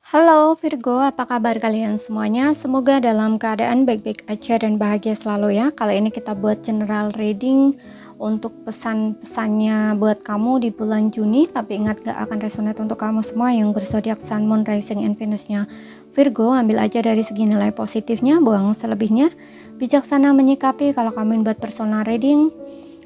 Halo Virgo, apa kabar kalian semuanya? Semoga dalam keadaan baik-baik aja dan bahagia selalu ya. Kali ini kita buat general reading untuk pesan-pesannya buat kamu di bulan Juni. Tapi ingat gak akan resonate untuk kamu semua yang berzodiak Sun, Moon, Rising, and Venus-nya Virgo. Ambil aja dari segi nilai positifnya, buang selebihnya. Bijaksana menyikapi. Kalau kamu buat personal reading,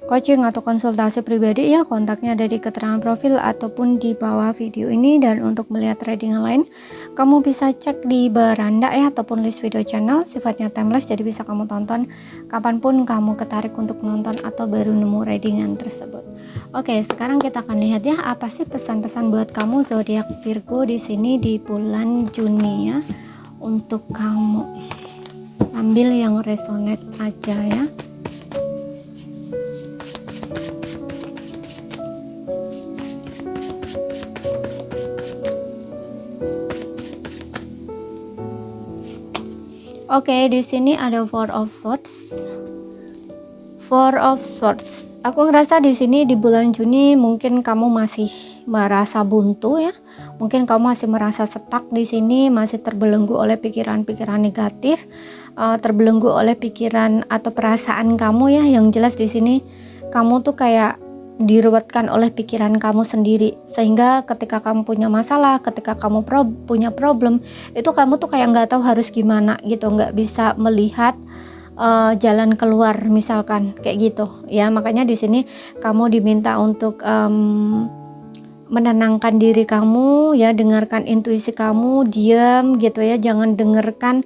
coaching atau konsultasi pribadi ya, kontaknya ada di keterangan profil ataupun di bawah video ini. Dan untuk melihat reading lain, kamu bisa cek di beranda ya, ataupun list video channel, sifatnya timeless, jadi bisa kamu tonton kapanpun kamu ketarik untuk nonton atau baru nemu readingan tersebut. Oke, sekarang kita akan lihat ya, apa sih pesan-pesan buat kamu zodiak Virgo di sini di bulan Juni ya, untuk kamu. Ambil yang resonate aja ya. Oke, di sini ada Four of Swords. Four of Swords. Aku ngerasa di sini di bulan Juni mungkin kamu masih merasa buntu ya. Mungkin kamu masih merasa stuck di sini, masih terbelenggu oleh pikiran-pikiran negatif, terbelenggu oleh pikiran atau perasaan kamu ya. Yang jelas di sini kamu tuh kayak diruwetkan oleh pikiran kamu sendiri, sehingga ketika kamu punya masalah, ketika kamu punya problem, itu kamu tuh kayak nggak tahu harus gimana gitu, nggak bisa melihat jalan keluar misalkan kayak gitu ya. Makanya di sini kamu diminta untuk menenangkan diri kamu ya, dengarkan intuisi kamu, diam gitu ya, jangan dengarkan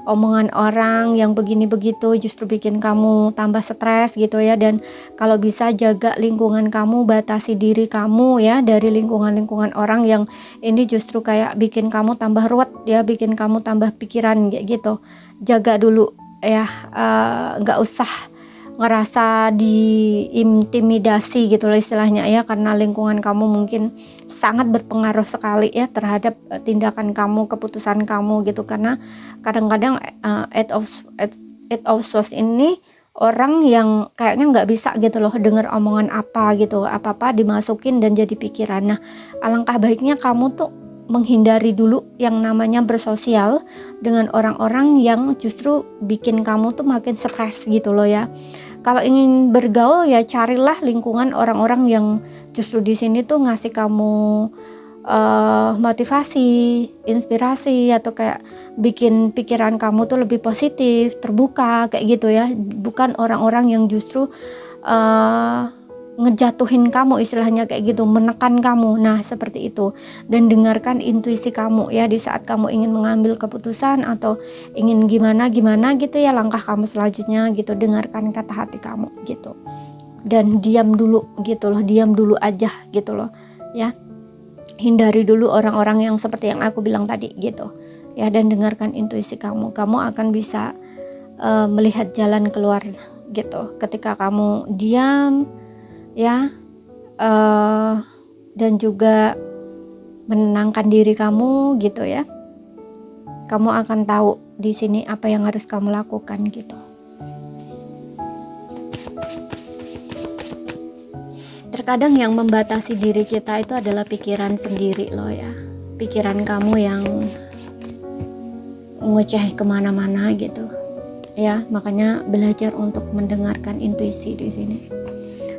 omongan orang yang begini begitu, justru bikin kamu tambah stres gitu ya. Dan kalau bisa jaga lingkungan kamu, batasi diri kamu ya dari lingkungan-lingkungan orang yang ini justru kayak bikin kamu tambah ruwet ya, bikin kamu tambah pikiran kayak gitu. Jaga dulu ya, nggak usah ngerasa diintimidasi gitu loh istilahnya ya, karena lingkungan kamu mungkin sangat berpengaruh sekali ya terhadap tindakan kamu, keputusan kamu gitu. Karena kadang-kadang eight of swords ini orang yang kayaknya nggak bisa gitu loh dengar omongan apa gitu, apa-apa dimasukin dan jadi pikiran. Nah, alangkah baiknya kamu tuh menghindari dulu yang namanya bersosial dengan orang-orang yang justru bikin kamu tuh makin stres gitu loh ya. Kalau ingin bergaul ya carilah lingkungan orang-orang yang justru di sini tuh ngasih kamu motivasi, inspirasi, atau kayak bikin pikiran kamu tuh lebih positif, terbuka kayak gitu ya. Bukan orang-orang yang justru ngejatuhin kamu istilahnya kayak gitu, menekan kamu. Nah, seperti itu. Dan dengarkan intuisi kamu ya di saat kamu ingin mengambil keputusan atau ingin gimana gitu ya langkah kamu selanjutnya gitu. Dengarkan kata hati kamu gitu. Dan diam dulu gitu loh, diam dulu aja gitu loh ya. Hindari dulu orang-orang yang seperti yang aku bilang tadi gitu ya, dan dengarkan intuisi kamu. Kamu akan bisa melihat jalan keluar gitu ketika kamu diam ya, dan juga menenangkan diri kamu gitu ya. Kamu akan tahu di sini apa yang harus kamu lakukan gitu. Terkadang yang membatasi diri kita itu adalah pikiran sendiri loh ya. Pikiran kamu yang ngoceh kemana-mana gitu ya. Makanya belajar untuk mendengarkan intuisi di sini.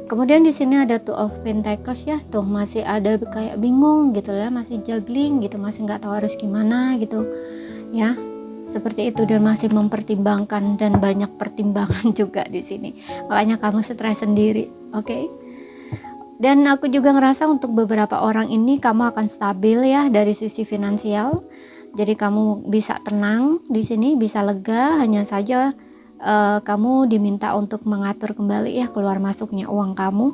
Kemudian di sini ada Two of Pentacles ya, tuh masih ada kayak bingung gitu ya, masih juggling gitu, masih nggak tahu harus gimana gitu ya, seperti itu. Dan masih mempertimbangkan dan banyak pertimbangan juga di sini, makanya kamu stres sendiri. Oke. Dan aku juga ngerasa untuk beberapa orang ini kamu akan stabil ya dari sisi finansial, jadi kamu bisa tenang di sini, bisa lega. Hanya saja kamu diminta untuk mengatur kembali ya keluar masuknya uang kamu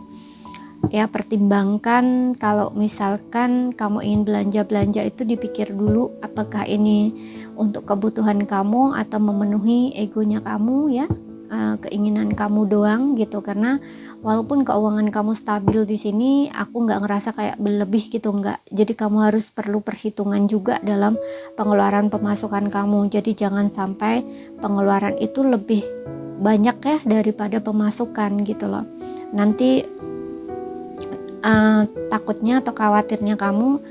ya. Pertimbangkan kalau misalkan kamu ingin belanja itu, dipikir dulu apakah ini untuk kebutuhan kamu atau memenuhi egonya kamu ya, keinginan kamu doang gitu. Karena walaupun keuangan kamu stabil di sini, aku nggak ngerasa kayak berlebih gitu, nggak. Jadi kamu harus perlu perhitungan juga dalam pengeluaran pemasukan kamu. Jadi jangan sampai pengeluaran itu lebih banyak ya daripada pemasukan gitu loh. Nanti takutnya atau khawatirnya kamu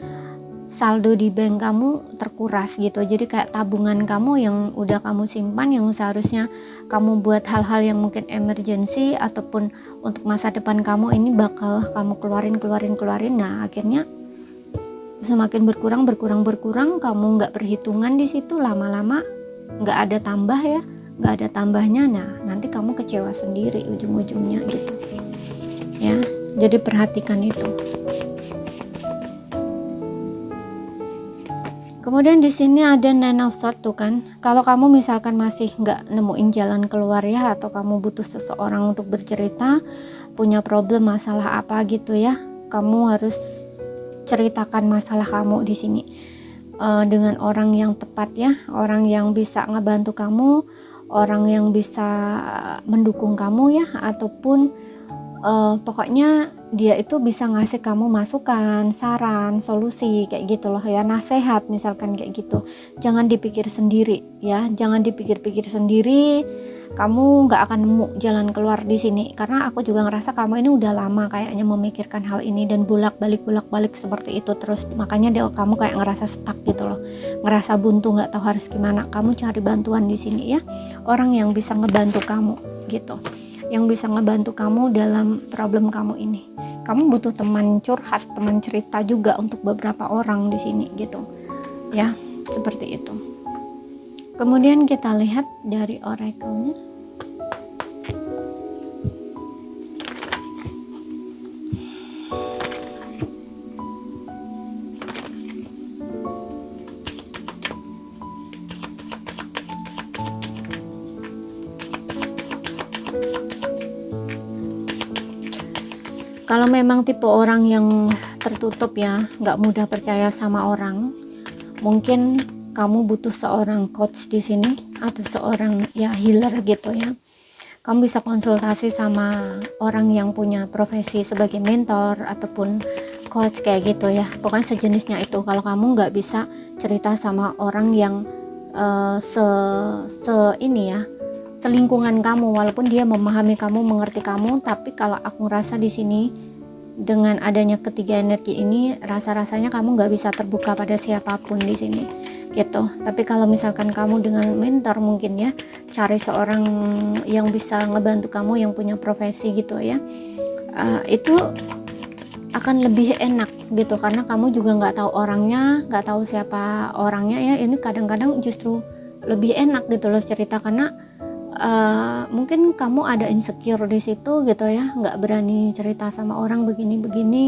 saldo di bank kamu terkuras gitu. Jadi kayak tabungan kamu yang udah kamu simpan, yang seharusnya kamu buat hal-hal yang mungkin emergency ataupun untuk masa depan kamu, ini bakal kamu keluarin. Nah akhirnya semakin berkurang, kamu nggak perhitungan di situ, lama-lama nggak ada tambah ya, nggak ada tambahnya. Nah nanti kamu kecewa sendiri ujung-ujungnya gitu ya. Jadi perhatikan itu. Kemudian di sini ada Nine of Swords tuh kan. Kalau kamu misalkan masih nggak nemuin jalan keluar ya, atau kamu butuh seseorang untuk bercerita, punya problem masalah apa gitu ya, kamu harus ceritakan masalah kamu di sini dengan orang yang tepat ya, orang yang bisa ngebantu kamu, orang yang bisa mendukung kamu ya, ataupun pokoknya dia itu bisa ngasih kamu masukan, saran, solusi kayak gitu loh ya, nasehat misalkan kayak gitu. Jangan dipikir sendiri ya, jangan dipikir-pikir sendiri. Kamu nggak akan nemu jalan keluar di sini, karena aku juga ngerasa kamu ini udah lama kayaknya memikirkan hal ini dan bolak-balik seperti itu terus. Makanya kamu kayak ngerasa stuck gitu loh, ngerasa buntu, nggak tahu harus gimana. Kamu cari bantuan di sini ya, orang yang bisa ngebantu kamu gitu, yang bisa ngebantu kamu dalam problem kamu ini. Kamu butuh teman curhat, teman cerita juga untuk beberapa orang di sini gitu ya, seperti itu. Kemudian kita lihat dari oracle-nya. Kalau memang tipe orang yang tertutup ya, nggak mudah percaya sama orang, mungkin kamu butuh seorang coach di sini atau seorang ya healer gitu ya. Kamu bisa konsultasi sama orang yang punya profesi sebagai mentor ataupun coach kayak gitu ya. Pokoknya sejenisnya itu. Kalau kamu nggak bisa cerita sama orang yang selingkungan kamu, walaupun dia memahami kamu, mengerti kamu, tapi kalau aku ngerasa di sini dengan adanya ketiga energi ini, rasa-rasanya kamu nggak bisa terbuka pada siapapun di sini gitu. Tapi kalau misalkan kamu dengan mentor, mungkin ya cari seorang yang bisa ngebantu kamu, yang punya profesi gitu ya, itu akan lebih enak gitu, karena kamu juga nggak tahu orangnya, nggak tahu siapa orangnya ya. Ini kadang-kadang justru lebih enak gitu loh cerita, karena mungkin kamu ada insecure di situ gitu ya, nggak berani cerita sama orang begini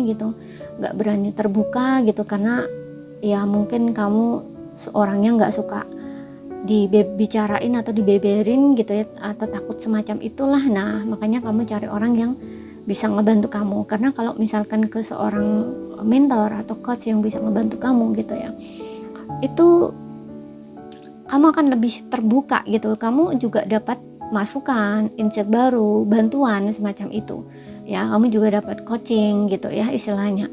gitu, nggak berani terbuka gitu, karena ya mungkin kamu orangnya nggak suka dibicarain atau dibeberin gitu ya, atau takut semacam itulah. Nah makanya kamu cari orang yang bisa ngebantu kamu, karena kalau misalkan ke seorang mentor atau coach yang bisa ngebantu kamu gitu ya, itu kamu akan lebih terbuka gitu. Kamu juga dapat masukan, insight baru, bantuan semacam itu ya. Kamu juga dapat coaching gitu ya istilahnya,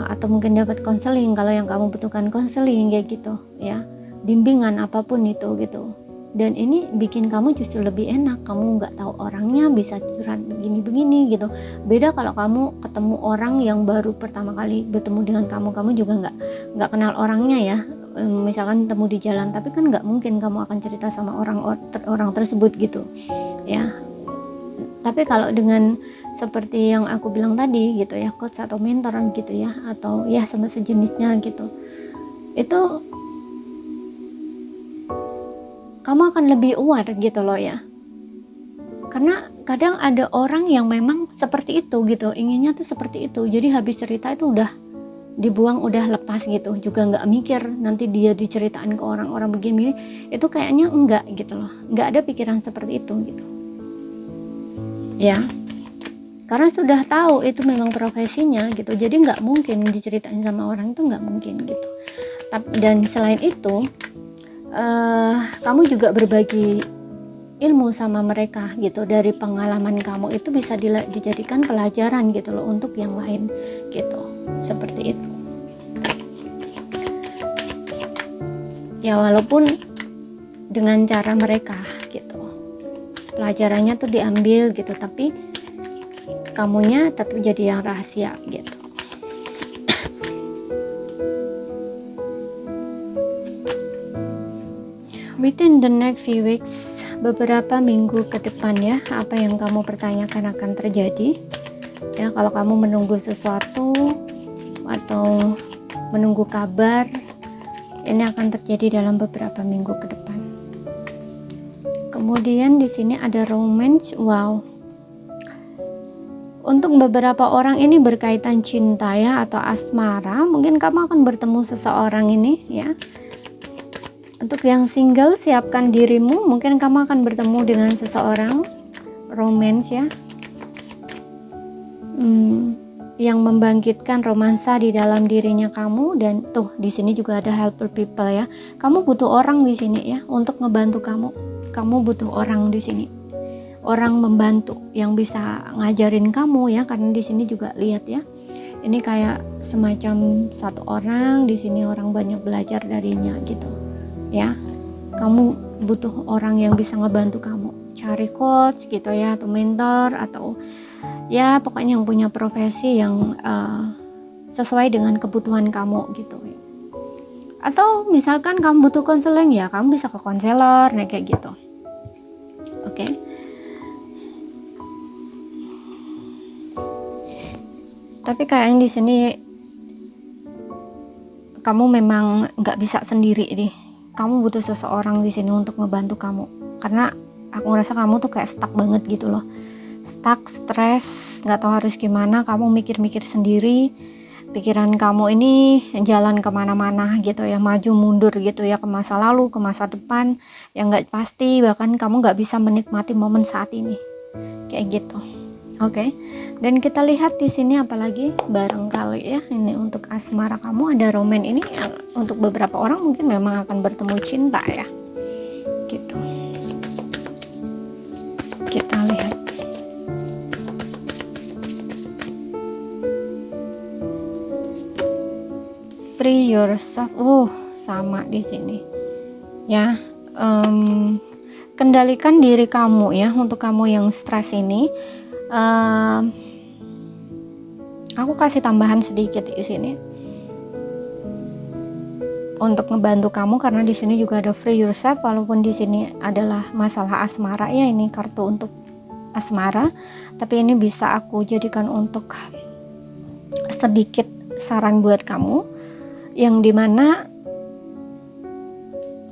atau mungkin dapat konseling kalau yang kamu butuhkan konseling kayak gitu ya, bimbingan apapun itu gitu. Dan ini bikin kamu justru lebih enak, kamu nggak tahu orangnya, bisa curhat begini gitu. Beda kalau kamu ketemu orang yang baru pertama kali bertemu dengan kamu juga nggak kenal orangnya ya. Misalkan temu di jalan, tapi kan nggak mungkin kamu akan cerita sama orang tersebut gitu ya. Tapi kalau dengan seperti yang aku bilang tadi gitu ya, coach atau mentor gitu ya, atau ya sama sejenisnya gitu, itu kamu akan lebih aware gitu loh ya. Karena kadang ada orang yang memang seperti itu gitu, inginnya tuh seperti itu, jadi habis cerita itu udah dibuang, udah lepas gitu, juga nggak mikir nanti dia diceritain ke orang-orang begini, itu kayaknya enggak gitu loh, nggak ada pikiran seperti itu gitu ya, karena sudah tahu itu memang profesinya gitu, jadi nggak mungkin diceritain sama orang, itu nggak mungkin gitu. Dan selain itu kamu juga berbagi ilmu sama mereka gitu, dari pengalaman kamu itu bisa dijadikan pelajaran gitu loh untuk yang lain gitu, seperti itu ya. Walaupun dengan cara mereka gitu, pelajarannya tuh diambil gitu, tapi kamunya tetap jadi yang rahasia gitu. Within the next few weeks, beberapa minggu ke depan ya, apa yang kamu pertanyakan akan terjadi. Ya, kalau kamu menunggu sesuatu atau menunggu kabar, ini akan terjadi dalam beberapa minggu ke depan. Kemudian di sini ada romance. Wow. Untuk beberapa orang ini berkaitan cinta ya atau asmara. Mungkin kamu akan bertemu seseorang ini ya. Untuk yang single, siapkan dirimu. Mungkin kamu akan bertemu dengan seseorang romance ya. Yang membangkitkan romansa di dalam dirinya kamu. Dan tuh di sini juga ada helper people ya. Kamu butuh orang di sini ya untuk ngebantu kamu. Kamu butuh orang di sini. Orang membantu yang bisa ngajarin kamu ya, karena di sini juga lihat ya. Ini kayak semacam satu orang, di sini orang banyak belajar darinya gitu. Ya, kamu butuh orang yang bisa ngebantu kamu, cari coach gitu ya, atau mentor, atau ya pokoknya yang punya profesi yang sesuai dengan kebutuhan kamu gitu. Atau misalkan kamu butuh konseling ya, kamu bisa ke konselor, nah kayak gitu. Oke. Tapi kayaknya di sini kamu memang nggak bisa sendiri deh. Kamu butuh seseorang di sini untuk ngebantu kamu, karena aku ngerasa kamu tuh kayak stuck banget gitu loh, stuck, stres, nggak tahu harus gimana. Kamu mikir-mikir sendiri, pikiran kamu ini jalan kemana-mana gitu ya, maju mundur gitu ya, ke masa lalu, ke masa depan yang nggak pasti. Bahkan kamu nggak bisa menikmati momen saat ini kayak gitu. Oke. Dan kita lihat di sini apalagi barangkali ya, ini untuk asmara kamu ada roman ini yang untuk beberapa orang mungkin memang akan bertemu cinta ya. Gitu. Kita lihat. Free yourself. Sama di sini. Ya. Kendalikan diri kamu ya, untuk kamu yang stres ini. Aku kasih tambahan sedikit di sini untuk ngebantu kamu, karena di sini juga ada free yourself. Walaupun di sini adalah masalah asmara ya, ini kartu untuk asmara, tapi ini bisa aku jadikan untuk sedikit saran buat kamu, yang dimana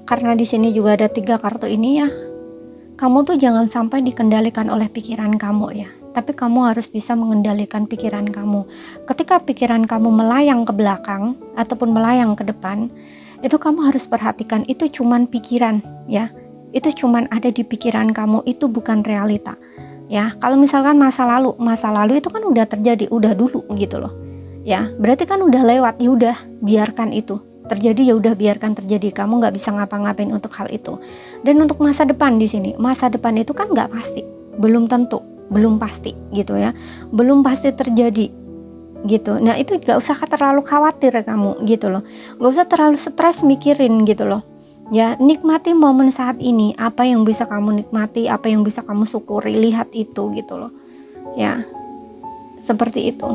karena di sini juga ada 3 kartu ini ya, kamu tuh jangan sampai dikendalikan oleh pikiran kamu ya. Tapi kamu harus bisa mengendalikan pikiran kamu. Ketika pikiran kamu melayang ke belakang ataupun melayang ke depan, itu kamu harus perhatikan itu cuman pikiran ya. Itu cuman ada di pikiran kamu, itu bukan realita. Ya, kalau misalkan masa lalu itu kan udah terjadi, udah dulu gitu loh. Ya, berarti kan udah lewat, ya udah biarkan itu terjadi, ya udah biarkan terjadi. Kamu nggak bisa ngapa-ngapain untuk hal itu. Dan untuk masa depan di sini, masa depan itu kan nggak pasti, belum tentu. Belum pasti gitu ya, belum pasti terjadi gitu. Nah itu gak usah terlalu khawatir kamu gitu loh, gak usah terlalu stres mikirin gitu loh ya. Nikmati momen saat ini, apa yang bisa kamu nikmati, apa yang bisa kamu syukuri, lihat itu gitu loh ya, seperti itu.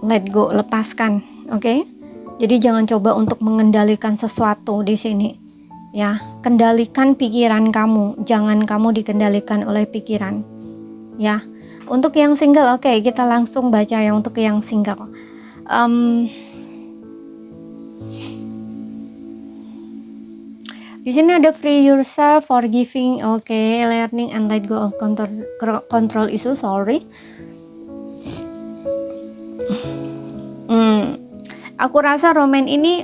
Let go, lepaskan, oke? Jadi jangan coba untuk mengendalikan sesuatu di sini. Ya, kendalikan pikiran kamu, jangan kamu dikendalikan oleh pikiran. Ya. Untuk yang single, oke, kita langsung baca ya untuk yang single. Di sini ada free yourself, forgiving, oke, learning and let go of control issue, sorry. Aku rasa roman ini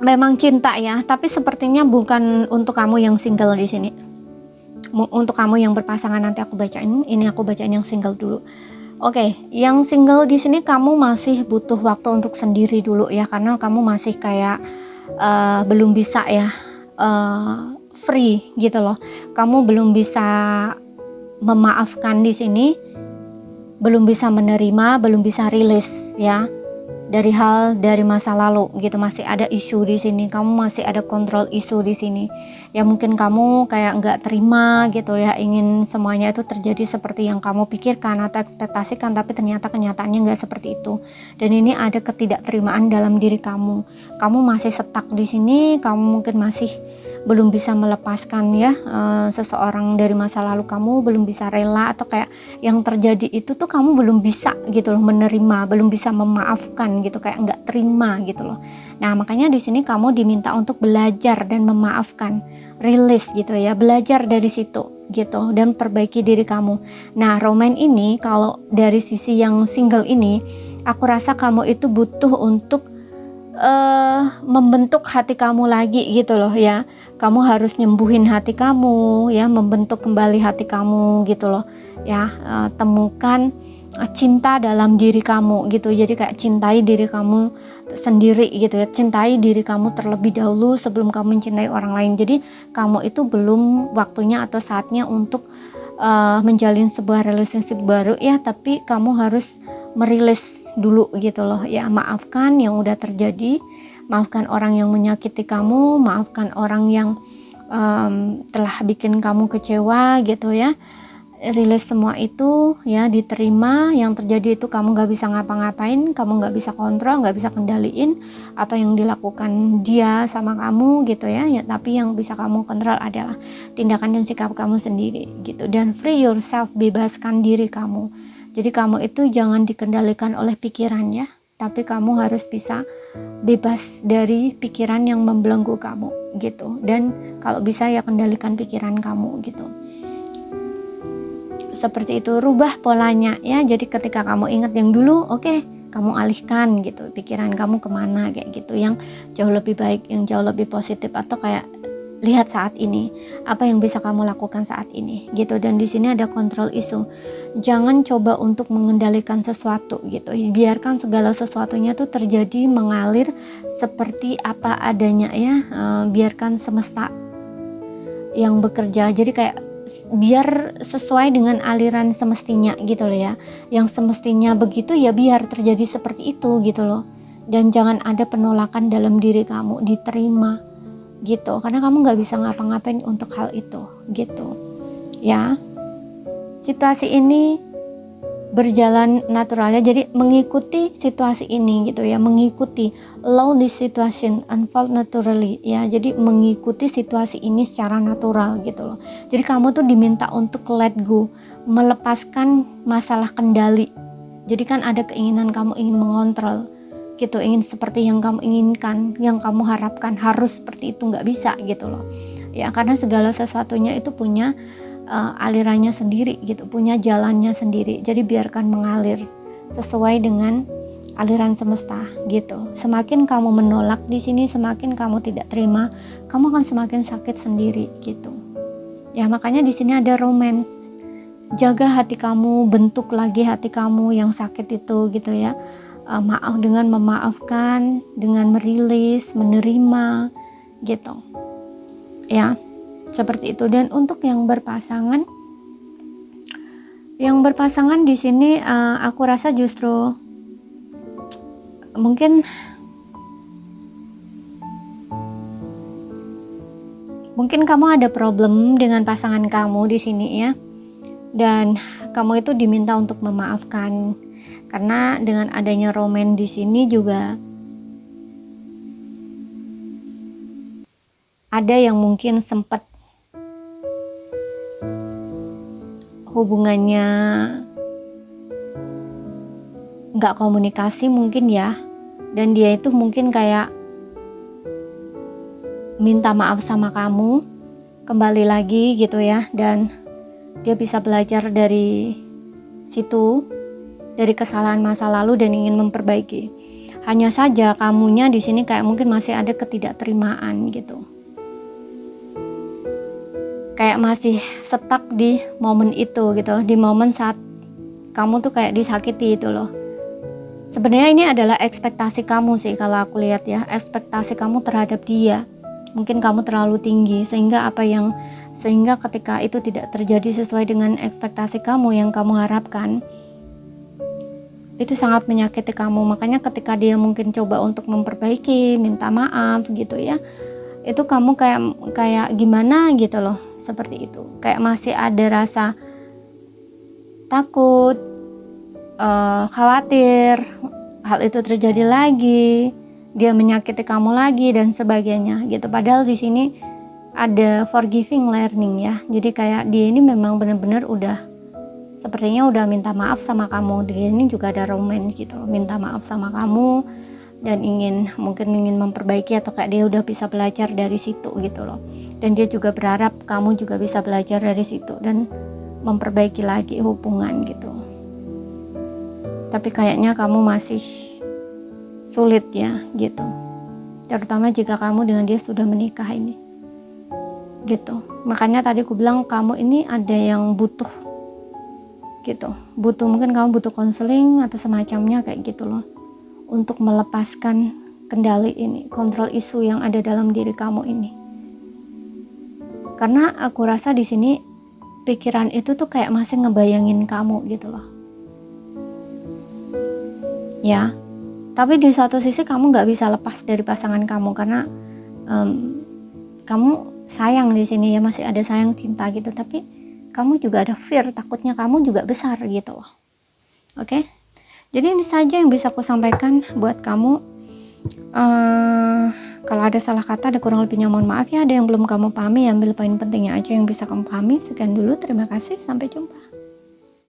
memang cinta ya, tapi sepertinya bukan untuk kamu yang single di sini. Untuk kamu yang berpasangan nanti aku bacain. Ini aku bacain yang single dulu. Oke, yang single di sini kamu masih butuh waktu untuk sendiri dulu ya, karena kamu masih kayak belum bisa ya free gitu loh. Kamu belum bisa memaafkan di sini, belum bisa menerima, belum bisa rilis ya. dari hal dari masa lalu gitu. Masih ada isu di sini, kamu masih ada kontrol isu di sini. Ya mungkin kamu kayak nggak terima gitu ya, ingin semuanya itu terjadi seperti yang kamu pikirkan atau ekspektasikan, tapi ternyata kenyataannya nggak seperti itu. Dan ini ada ketidakterimaan dalam diri kamu. Kamu masih stuck di sini, kamu mungkin masih belum bisa melepaskan ya seseorang dari masa lalu kamu, belum bisa rela, atau kayak yang terjadi itu tuh kamu belum bisa gitu loh menerima, belum bisa memaafkan gitu, kayak nggak terima gitu loh. Nah makanya di sini kamu diminta untuk belajar dan memaafkan, rilis gitu ya, belajar dari situ gitu dan perbaiki diri kamu. Nah roman ini kalau dari sisi yang single ini, aku rasa kamu itu butuh untuk membentuk hati kamu lagi gitu loh ya. Kamu harus nyembuhin hati kamu ya, membentuk kembali hati kamu gitu loh ya. Temukan cinta dalam diri kamu gitu. Jadi kayak cintai diri kamu sendiri gitu ya, cintai diri kamu terlebih dahulu sebelum kamu mencintai orang lain. Jadi kamu itu belum waktunya atau saatnya untuk menjalin sebuah relationship baru ya, tapi kamu harus merilis dulu gitu loh ya. Maafkan yang udah terjadi, maafkan orang yang menyakiti kamu, maafkan orang yang telah bikin kamu kecewa gitu ya. Rilis semua itu ya, diterima. Yang terjadi itu kamu gak bisa ngapa-ngapain, kamu gak bisa kontrol, gak bisa kendaliin apa yang dilakukan dia sama kamu gitu ya, tapi yang bisa kamu kontrol adalah tindakan dan sikap kamu sendiri gitu. Dan free yourself, bebaskan diri kamu. Jadi kamu itu jangan dikendalikan oleh pikiran ya, tapi kamu harus bisa bebas dari pikiran yang membelenggu kamu gitu. Dan kalau bisa ya kendalikan pikiran kamu gitu. Seperti itu, rubah polanya ya. Jadi ketika kamu ingat yang dulu, oke, kamu alihkan gitu pikiran kamu kemana kayak gitu, yang jauh lebih baik, yang jauh lebih positif, atau kayak lihat saat ini apa yang bisa kamu lakukan saat ini gitu. Dan di sini ada kontrol isu. Jangan coba untuk mengendalikan sesuatu gitu. Biarkan segala sesuatunya tuh terjadi, mengalir seperti apa adanya ya. Biarkan semesta yang bekerja. Jadi kayak biar sesuai dengan aliran semestinya gitu loh ya. Yang semestinya begitu ya biar terjadi seperti itu gitu loh. Dan jangan ada penolakan dalam diri kamu, diterima gitu, karena kamu nggak bisa ngapa-ngapain untuk hal itu gitu ya. Situasi ini berjalan naturalnya, jadi mengikuti situasi ini gitu ya, mengikuti, allow this situation unfold naturally ya. Jadi mengikuti situasi ini secara natural gitu loh. Jadi kamu tuh diminta untuk let go, melepaskan masalah kendali. Jadi kan ada keinginan kamu ingin mengontrol gitu, ingin seperti yang kamu inginkan, yang kamu harapkan, harus seperti itu, nggak bisa gitu loh ya, karena segala sesuatunya itu punya alirannya sendiri gitu, punya jalannya sendiri. Jadi biarkan mengalir sesuai dengan aliran semesta gitu. Semakin kamu menolak di sini, semakin kamu tidak terima, kamu akan semakin sakit sendiri gitu ya. Makanya di sini ada romance. Jaga hati kamu, bentuk lagi hati kamu yang sakit itu gitu ya. Maaf, dengan memaafkan, dengan merilis, menerima gitu ya, seperti itu. Dan untuk yang berpasangan di sini aku rasa justru mungkin kamu ada problem dengan pasangan kamu di sini ya, dan kamu itu diminta untuk memaafkan. Karena dengan adanya roman di sini juga ada yang mungkin sempat hubungannya nggak komunikasi mungkin ya, dan dia itu mungkin kayak minta maaf sama kamu kembali lagi gitu ya, dan dia bisa belajar dari situ, dari kesalahan masa lalu, dan ingin memperbaiki. Hanya saja kamunya di sini kayak mungkin masih ada ketidakterimaan gitu. Kayak masih stuck di momen itu gitu, di momen saat kamu tuh kayak disakiti itu loh. Sebenarnya ini adalah ekspektasi kamu sih kalau aku lihat ya, ekspektasi kamu terhadap dia. Mungkin kamu terlalu tinggi sehingga ketika itu tidak terjadi sesuai dengan ekspektasi kamu yang kamu harapkan, itu sangat menyakiti kamu. Makanya ketika dia mungkin coba untuk memperbaiki, minta maaf gitu ya, itu kamu kayak gimana gitu loh, seperti itu. Kayak masih ada rasa takut, khawatir hal itu terjadi lagi, dia menyakiti kamu lagi dan sebagainya gitu. Padahal di sini ada forgiving learning ya. Jadi kayak dia ini memang benar-benar sepertinya udah minta maaf sama kamu. Dia ini juga ada romance gitu loh, minta maaf sama kamu dan mungkin ingin memperbaiki, atau kayak dia udah bisa belajar dari situ gitu loh. Dan dia juga berharap kamu juga bisa belajar dari situ dan memperbaiki lagi hubungan gitu. Tapi kayaknya kamu masih sulit ya gitu. Terutama jika kamu dengan dia sudah menikah ini. Gitu. Makanya tadi aku bilang kamu ini ada yang butuh gitu, mungkin kamu butuh konseling atau semacamnya kayak gitu loh, untuk melepaskan kendali ini, kontrol isu yang ada dalam diri kamu ini. Karena aku rasa di sini pikiran itu tuh kayak masih ngebayangin kamu gitu loh ya. Tapi di satu sisi kamu nggak bisa lepas dari pasangan kamu, karena kamu sayang di sini ya, masih ada sayang cinta gitu. Tapi kamu juga ada fear, takutnya kamu juga besar gitu loh. Oke? Jadi ini saja yang bisa aku sampaikan buat kamu. Kalau ada salah kata, ada kurang lebihnya mohon maaf ya. Ada yang belum kamu pahami, ambil poin pentingnya aja yang bisa kamu pahami. Sekian dulu, terima kasih, sampai jumpa.